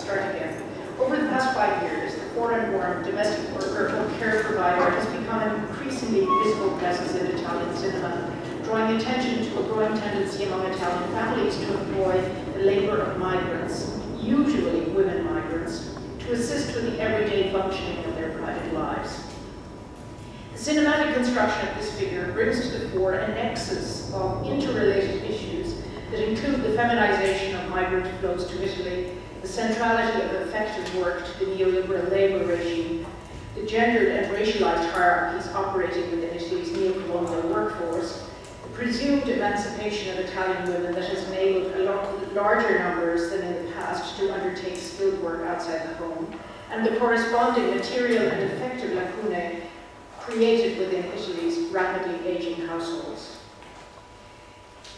start again. Over the past 5 years, the foreign-born domestic worker or care provider has become an increasingly visible presence in Italian cinema, drawing attention to a growing tendency among Italian families to employ the labor of migrants, usually women migrants, to assist with the everyday functioning of their private lives. The cinematic construction of this figure brings to the fore a nexus of interrelated issues that include the feminization of migrant flows to Italy, the centrality of effective work to the neoliberal labour regime, the gendered and racialized hierarchies operating within Italy's neo-colonial workforce, the presumed emancipation of Italian women that has enabled larger numbers than in the past to undertake skilled work outside the home, and the corresponding material and effective lacunae created within Italy's rapidly aging households.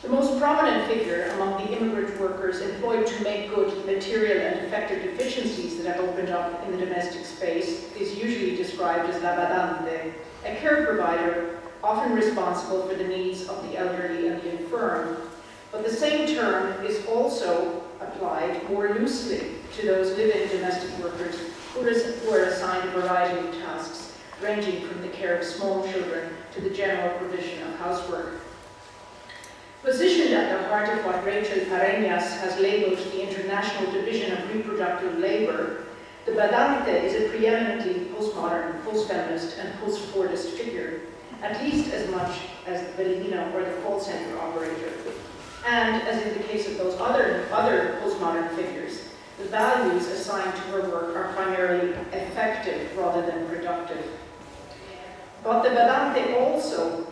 The most prominent figure among the immigrant workers employed to make good the material and effective deficiencies that have opened up in the domestic space is usually described as la badante, a care provider often responsible for the needs of the elderly and the infirm. But the same term is also applied more loosely to those live-in domestic workers who are assigned a variety of tasks, ranging from the care of small children to the general provision of housework. Positioned at the heart of what Rachel Pareñas has labeled the International Division of Reproductive Labor, the badante is a preeminently postmodern, post-feminist, and post-Fordist figure, at least as much as the ballerina or the call center operator. And, as in the case of those other postmodern figures, the values assigned to her work are primarily effective rather than productive. But the badante also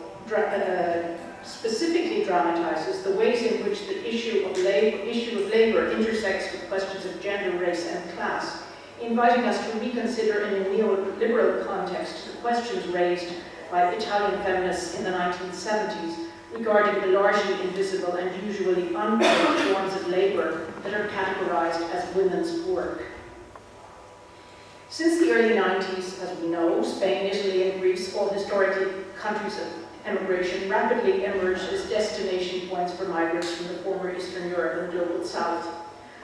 specifically dramatizes the ways in which the issue of labor intersects with questions of gender, race, and class, inviting us to reconsider in a neoliberal context the questions raised by Italian feminists in the 1970s regarding the largely invisible and usually unpaid forms of labor that are categorized as women's work. Since the early 90s, as we know, Spain, Italy, and Greece, all historically countries of emigration, rapidly emerged as destination points for migrants from the former Eastern Europe and Global South.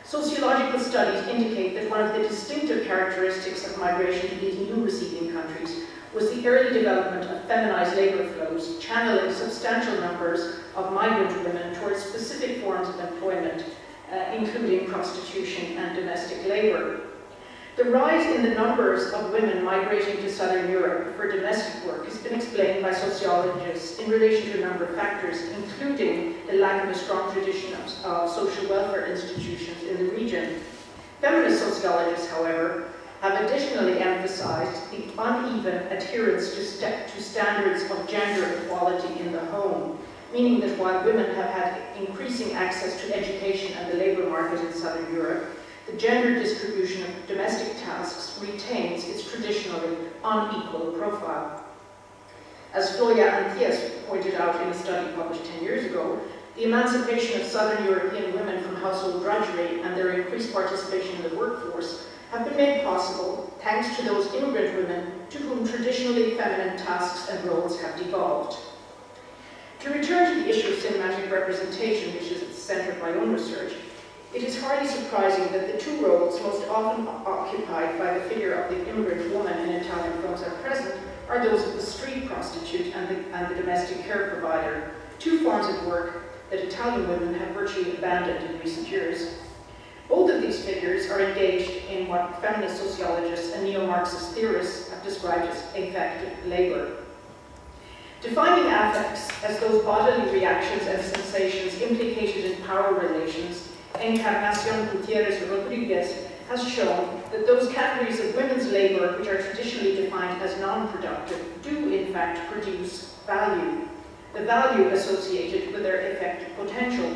Sociological studies indicate that one of the distinctive characteristics of migration to these new receiving countries was the early development of feminized labor flows, channeling substantial numbers of migrant women towards specific forms of employment, including prostitution and domestic labor. The rise in the numbers of women migrating to Southern Europe for domestic work has been explained by sociologists in relation to a number of factors, including the lack of a strong tradition of social welfare institutions in the region. Feminist sociologists, however, have additionally emphasized the uneven adherence to standards of gender equality in the home, meaning that while women have had increasing access to education and the labor market in Southern Europe, the gender distribution of domestic tasks retains its traditionally unequal profile. As Floya Antias pointed out in a study published 10 years ago, the emancipation of Southern European women from household drudgery and their increased participation in the workforce have been made possible thanks to those immigrant women to whom traditionally feminine tasks and roles have devolved. To return to the issue of cinematic representation, which is at the center of my own research, it is hardly surprising that the two roles most often occupied by the figure of the immigrant woman in Italian films at present are those of the street prostitute and the domestic care provider, two forms of work that Italian women have virtually abandoned in recent years. Both of these figures are engaged in what feminist sociologists and neo-Marxist theorists have described as affective labor. Defining affects as those bodily reactions and sensations implicated in power relations, Encarnación Gutiérrez Rodriguez has shown that those categories of women's labor which are traditionally defined as non-productive do in fact produce value, the value associated with their effective potential.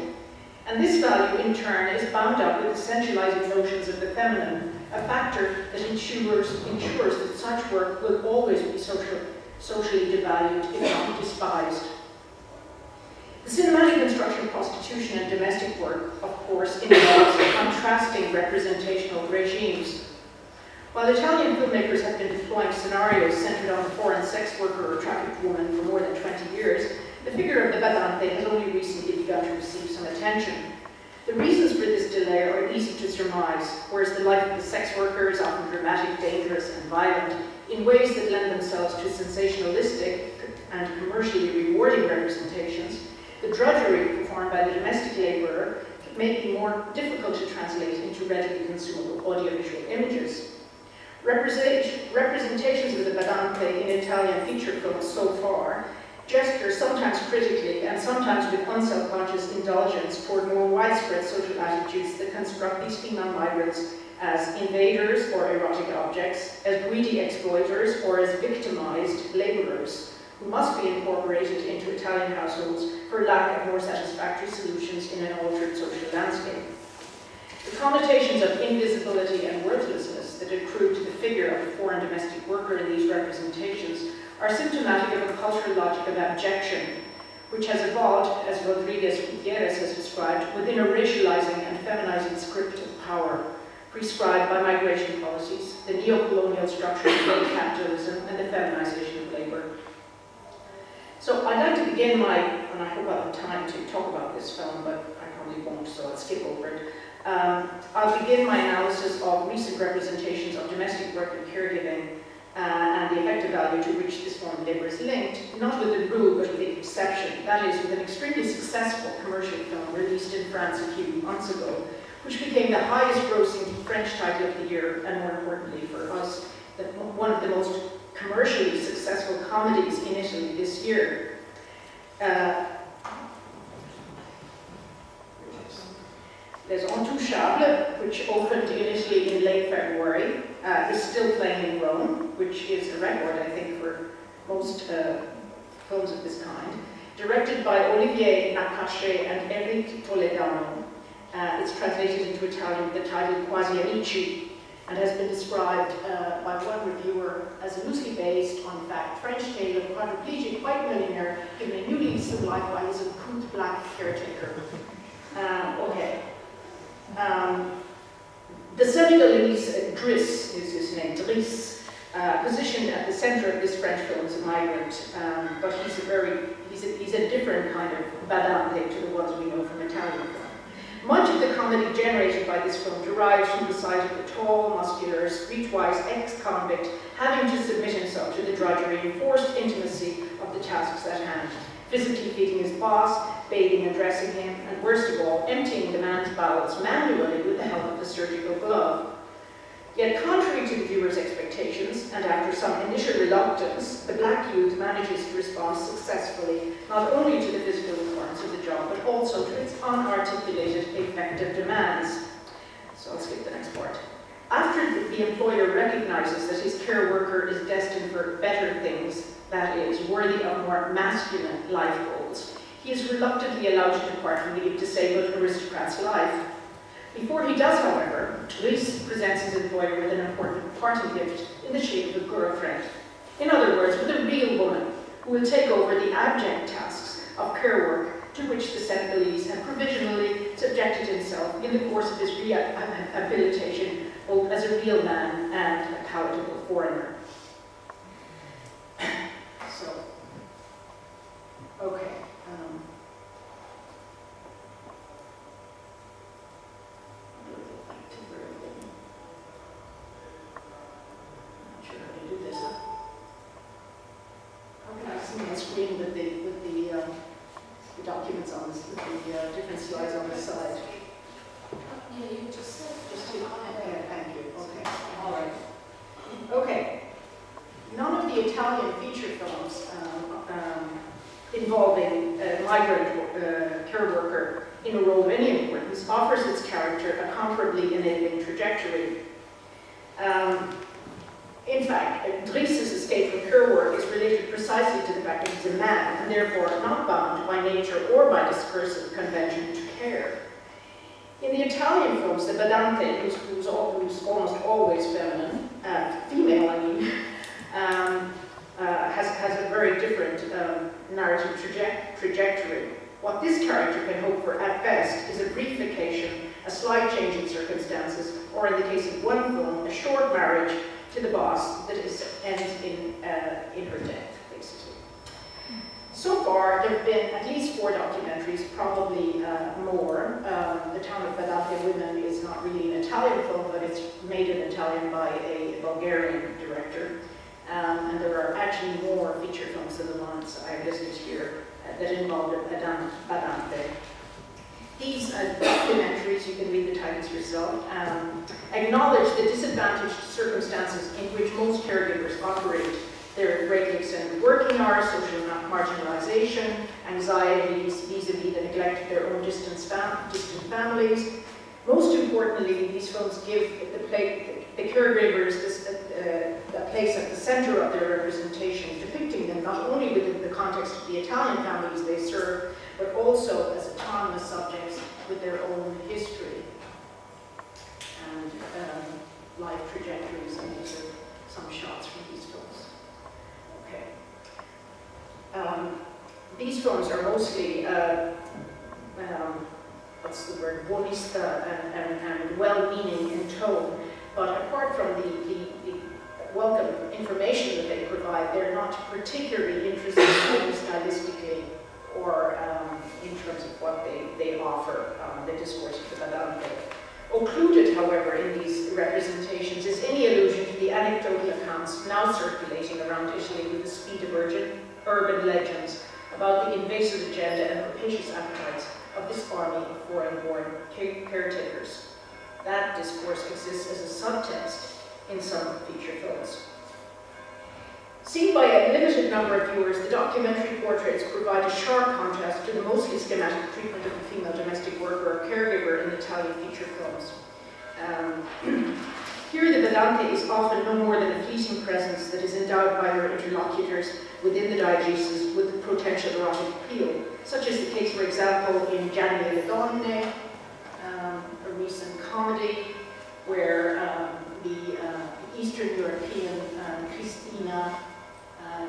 And this value in turn is bound up with essentializing notions of the feminine, a factor that ensures that such work will always be socially devalued, if not despised. The cinematic construction of prostitution and domestic work, of course, involves contrasting representational regimes. While Italian filmmakers have been deploying scenarios centered on the foreign sex worker or trafficked woman for more than 20 years, the figure of the badante has only recently begun to receive some attention. The reasons for this delay are easy to surmise, whereas the life of the sex worker is often dramatic, dangerous, and violent in ways that lend themselves to sensationalistic and commercially rewarding representations. The drudgery performed by the domestic labourer may be more difficult to translate into readily consumable audiovisual images. Representations of the badante in Italian feature films so far gesture sometimes critically and sometimes with unselfconscious indulgence toward more widespread social attitudes that construct these female migrants as invaders or erotic objects, as greedy exploiters, or as victimized laborers who must be incorporated into Italian households for lack of more satisfactory solutions in an altered social landscape. The connotations of invisibility and worthlessness that accrue to the figure of the foreign domestic worker in these representations are symptomatic of a cultural logic of abjection, which has evolved, as Rodriguez Gutierrez has described, within a racializing and feminizing script of power, prescribed by migration policies, the neo-colonial structure of late capitalism, and the feminization of labor. So I'd like to begin and I hope I'll have time to talk about this film, but I probably won't, so I'll skip over it. I'll begin my analysis of recent representations of domestic work and caregiving and the effective value to which this form of labour is linked, not with the rule but with the exception, that is, with an extremely successful commercial film released in France a few months ago, which became the highest grossing French title of the year, and more importantly for us, one of the most commercially successful comedies in Italy this year. Les Intouchables, which opened in Italy in late February, is still playing in Rome, which is a record, I think, for most films of this kind. Directed by Olivier Nakache and Eric Toledano, it's translated into Italian with the title Quasi Amici, and has been described by one reviewer as a loosely based on, in fact, French tale of a quadriplegic white millionaire given a new lease of life by his uncouth black caretaker. The Senegalese Driss is his name, Driss, positioned at the center of this French film as a migrant, but he's a different kind of badante to the ones we know from Italian film. Much of the comedy generated by this film derives from the sight of the tall, muscular, streetwise ex-convict having to submit himself to the drudgery and forced intimacy of the tasks at hand, physically feeding his boss, bathing and dressing him, and worst of all, emptying the man's bowels manually with the help of a surgical glove. Yet contrary to the viewer's expectations, and after some initial reluctance, the black youth manages to respond successfully, not only to the physical requirements of the job, but also to its unarticulated, effective demands. So I'll skip the next part. After the employer recognizes that his care worker is destined for better things, that is, worthy of more masculine life goals, he is reluctantly allowed to depart from the disabled aristocrat's life. Before he does, however, Driss presents his employer with an important parting gift in the shape of a girlfriend. In other words, with a real woman who will take over the abject tasks of care work to which the Senegalese had provisionally subjected himself in the course of his rehabilitation, both as a real man and a palatable foreigner. So, okay. Screen with the documents on this, with the different slides on the side. Yeah, you just said. Okay, thank you. Okay, all right. Okay, none of the Italian feature films involving a migrant care worker in a role of any importance offers its character a comparably enabling trajectory. In fact, Driss's escape from care work is related precisely to the fact that he's a man, and therefore not bound by nature or by discursive convention to care. In the Italian films, the badante, who's almost always feminine, female I mean, has a very different narrative trajectory. What this character can hope for at best is a brief vacation, a slight change in circumstances, or in the case of one film, a short marriage to the boss that ends in her death, basically. So far, there have been at least 4 documentaries, probably more. The Town of Badante Women is not really an Italian film, but it's made in Italian by a Bulgarian director. And there are actually more feature films than the ones I listed here that involve Badante. These documentaries, you can read the titles yourself, acknowledge the disadvantaged circumstances in which most caregivers operate. Their greatly extended working hours, social marginalization, anxieties vis-a-vis the neglect of their own distant families. Most importantly, these films give the caregivers a place at the center of their representation, depicting them not only within the context of the Italian families they serve, but also as autonomous subjects with their own history and life trajectories. And these are some shots from these films. These films are mostly, what's the word, buonista and well-meaning in tone, but apart from the welcome information that they provide, they're not particularly interested stylistically or in terms of what they offer, the discourse of the Badante. Occluded, however, in these representations is any allusion to the anecdotal accounts now circulating around Italy with the speed of urban legends about the invasive agenda and rapacious appetites of this army of foreign-born caretakers. That discourse exists as a subtext in some feature films. Seen by a limited number of viewers, the documentary portraits provide a sharp contrast to the mostly schematic treatment of the female domestic worker or caregiver in Italian feature films. Here, the Badante is often no more than a fleeting presence that is endowed by her interlocutors within the diegesis with potential erotic appeal, such as the case, for example, in Gianni le Donne, a recent comedy where the Eastern European Cristina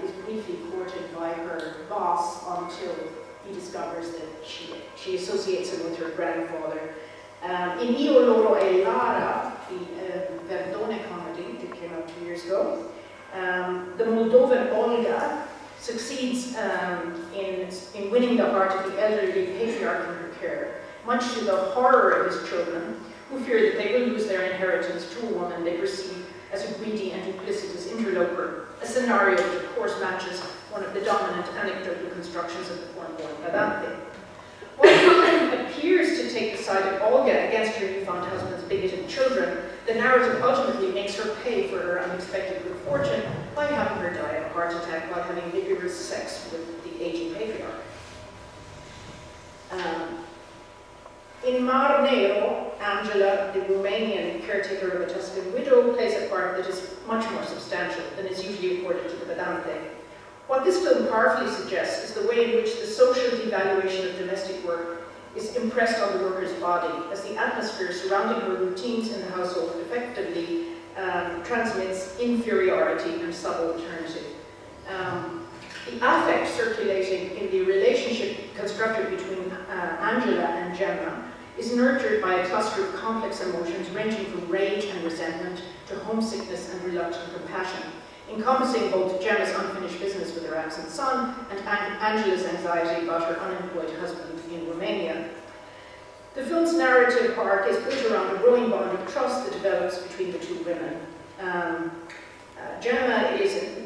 is briefly courted by her boss until he discovers that she associates him with her grandfather. In Io, Loro e Lara, the Verdone comedy that came out 2 years ago, the Moldovan Olga succeeds in winning the heart of the elderly patriarch in her care, much to the horror of his children, who fear that they will lose their inheritance to a woman they perceive as a greedy and duplicitous interloper, a scenario that of course matches one of the dominant anecdotal constructions of the foreign-born Badante. While the film appears to take the side of Olga against her newfound husband's bigoted children, the narrative ultimately makes her pay for her unexpected good fortune by having her die of a heart attack while having vigorous sex with the aging patriarch. In Mar Nero, Angela, the Romanian caretaker of a Tuscan widow, plays a part that is much more substantial than is usually accorded to the Badante. What this film powerfully suggests is the way in which the social devaluation of domestic work is impressed on the worker's body, as the atmosphere surrounding her routines in the household effectively transmits inferiority and subalternity. The affect circulating in the relationship constructed between Angela and Gemma is nurtured by a cluster of complex emotions ranging from rage and resentment to homesickness and reluctant compassion, encompassing both Gemma's unfinished business with her absent son and Angela's anxiety about her unemployed husband in Romania. The film's narrative arc is built around a growing bond of trust that develops between the two women. Gemma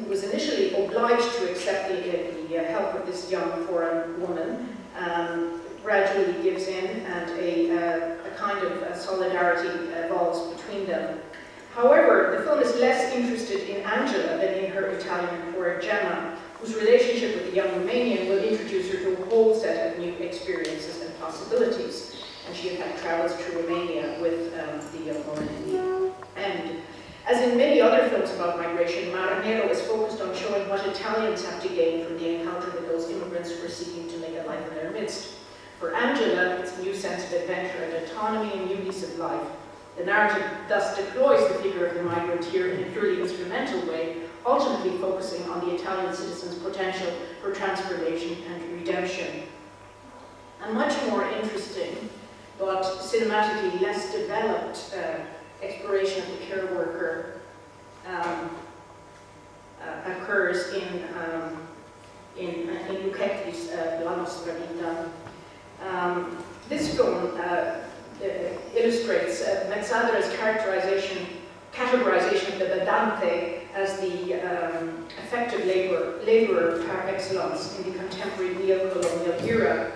was initially obliged to accept the help of this young foreign woman, gradually gives in, and a kind of solidarity evolves between them. However, the film is less interested in Angela than in her Italian employer Gemma, whose relationship with the young Romanian will introduce her to a whole set of new experiences and possibilities. And she in fact travels to Romania with the young woman in the end. As in many other films about migration, Mar Nero is focused on showing what Italians have to gain from the encounter with those immigrants who are seeking to make a life in their midst. For Angela, it's a new sense of adventure and autonomy and new lease of life. The narrative thus deploys the figure of the migrant here in a purely instrumental way, ultimately focusing on the Italian citizen's potential for transformation and redemption. A much more interesting, but cinematically less developed exploration of the care worker occurs in Nostra Vita. This film illustrates Mezzadra's categorization of the badante as the effective laborer par excellence in the contemporary neo-colonial era.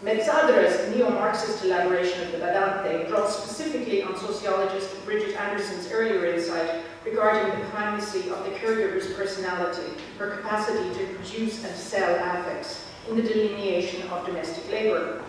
Mezzadra's neo-Marxist elaboration of the badante draws specifically on sociologist Bridget Anderson's earlier insight regarding the primacy of the caregiver's personality, her capacity to produce and sell affects in the delineation of domestic labor.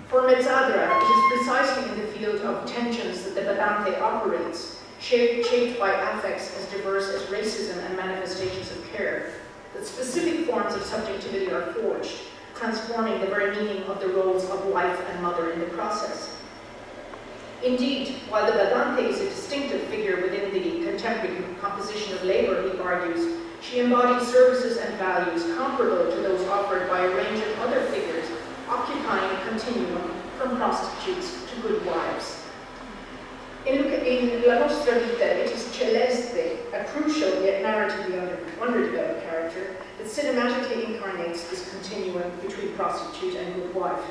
For Mezzadra, it is precisely in the field of tensions that the badante operates, shaped by affects as diverse as racism and manifestations of care, that specific forms of subjectivity are forged, transforming the very meaning of the roles of wife and mother in the process. Indeed, while the badante is a distinctive figure within the contemporary composition of labor, he argues, she embodies services and values comparable to those offered by a range of other figures, occupying a continuum from prostitutes to good wives. In La Nostra Vita, it is Celeste, a crucial yet narratively underdeveloped character, that cinematically incarnates this continuum between prostitute and good wife.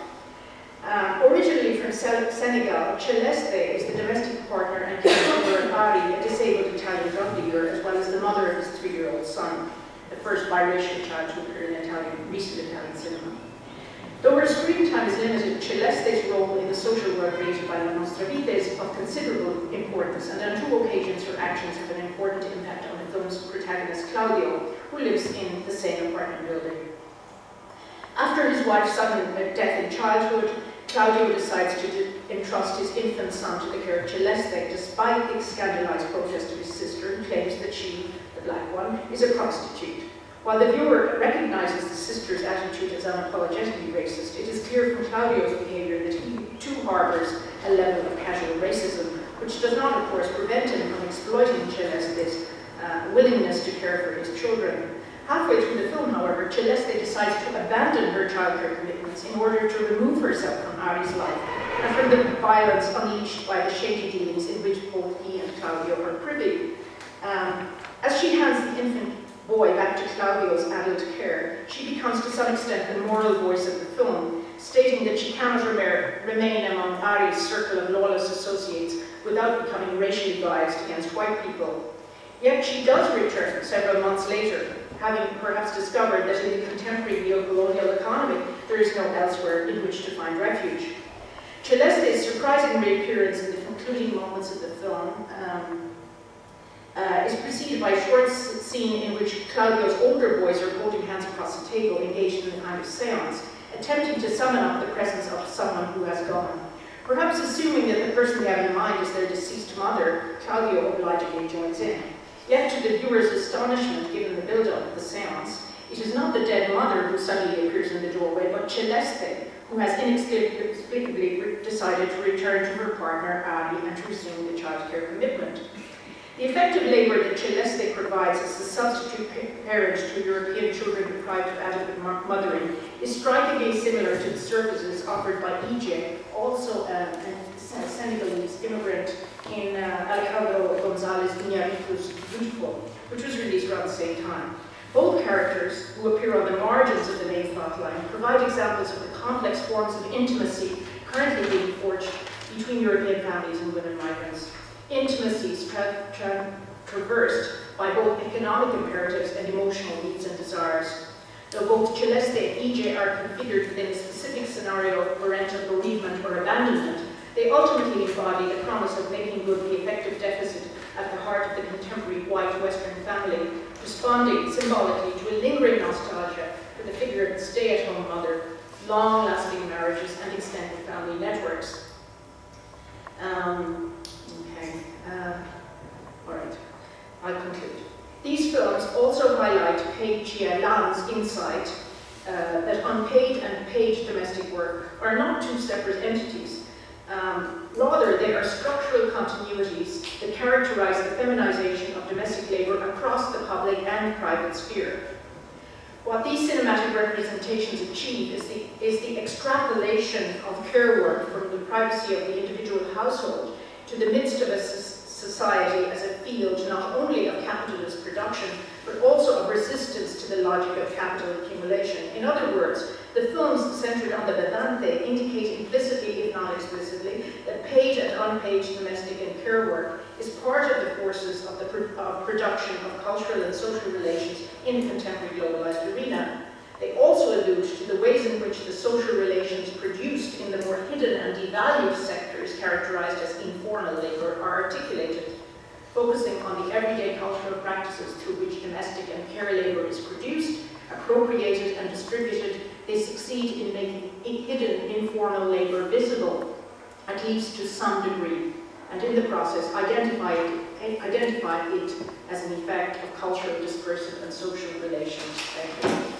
Originally from Senegal, Celeste is the domestic partner and caregiver of Ari, a disabled Italian drug dealer, as well as the mother of his 3-year-old son, the first biracial child to appear in recent Italian cinema. Though her screen time is limited, Celeste's role in the social world created by La Nostra Vita is of considerable importance, and on 2 occasions her actions have an important impact on the film's protagonist Claudio, who lives in the same apartment building. After his wife's sudden death in childhood, Claudio decides to entrust his infant son to the care of Celeste, despite the scandalized protest of his sister, who claims that she, the black one, is a prostitute. While the viewer recognizes the sister's attitude as unapologetically racist, it is clear from Claudio's behavior that he too harbors a level of casual racism, which does not, of course, prevent him from exploiting Celeste's willingness to care for his children. Halfway through the film, however, Celeste decides to abandon her childcare commitments in order to remove herself from Ari's life and from the violence unleashed by the shady dealings in which both he and Claudio are privy. As she hands the infant boy back to Claudio's adult care, she becomes to some extent the moral voice of the film, stating that she cannot remain among Ari's circle of lawless associates without becoming racially biased against white people. Yet she does return several months later, having perhaps discovered that in the contemporary neo-colonial economy there is no elsewhere in which to find refuge. Celeste's surprising reappearance in the concluding moments of the film is preceded by a short scene in which Claudio's older boys are holding hands across the table, engaged in a kind of seance, attempting to summon up the presence of someone who has gone. Perhaps assuming that the person they have in mind is their deceased mother, Claudio obligingly joins in. Yet to the viewer's astonishment, given the build-up of the seance, it is not the dead mother who suddenly appears in the doorway, but Celeste, who has inexplicably decided to return to her partner, Ari, and to resume the childcare commitment. The effective labor that Celeste provides as a substitute parent to European children deprived of adequate mothering is strikingly similar to the services offered by Àine, also a Senegalese immigrant in Alejandro González Iñárritu's Beautiful, which was released around the same time. Both characters, who appear on the margins of the main plotline, provide examples of the complex forms of intimacy currently being forged between European families and women migrants. Intimacies traversed by both economic imperatives and emotional needs and desires. Though both Celeste and Àine are configured within a specific scenario of parental bereavement or abandonment, they ultimately embody the promise of making good the effective deficit at the heart of the contemporary white Western family, responding symbolically to a lingering nostalgia for the figure of the stay-at-home mother, long-lasting marriages, and extended family networks. All right, I'll conclude. These films also highlight Pei Chia Lan's insight that unpaid and paid domestic work are not two separate entities. Rather, they are structural continuities that characterize the feminization of domestic labor across the public and private sphere. What these cinematic representations achieve is the extrapolation of care work from the privacy of the individual household to the midst of a society as a field not only of capitalist production, but also of resistance to the logic of capital accumulation. In other words, the films centered on the Vedante indicate implicitly, if not explicitly, that paid and unpaid domestic and care work is part of the forces of the production of cultural and social relations in the contemporary globalized arena. They also allude to the ways in which the social relations produced in the more hidden and devalued sectors characterized as informal labor are articulated. Focusing on the everyday cultural practices through which domestic and care labor is produced, appropriated and distributed, they succeed in making hidden informal labor visible, at least to some degree, and in the process identify it as an effect of cultural discursive and social relations. Thank you.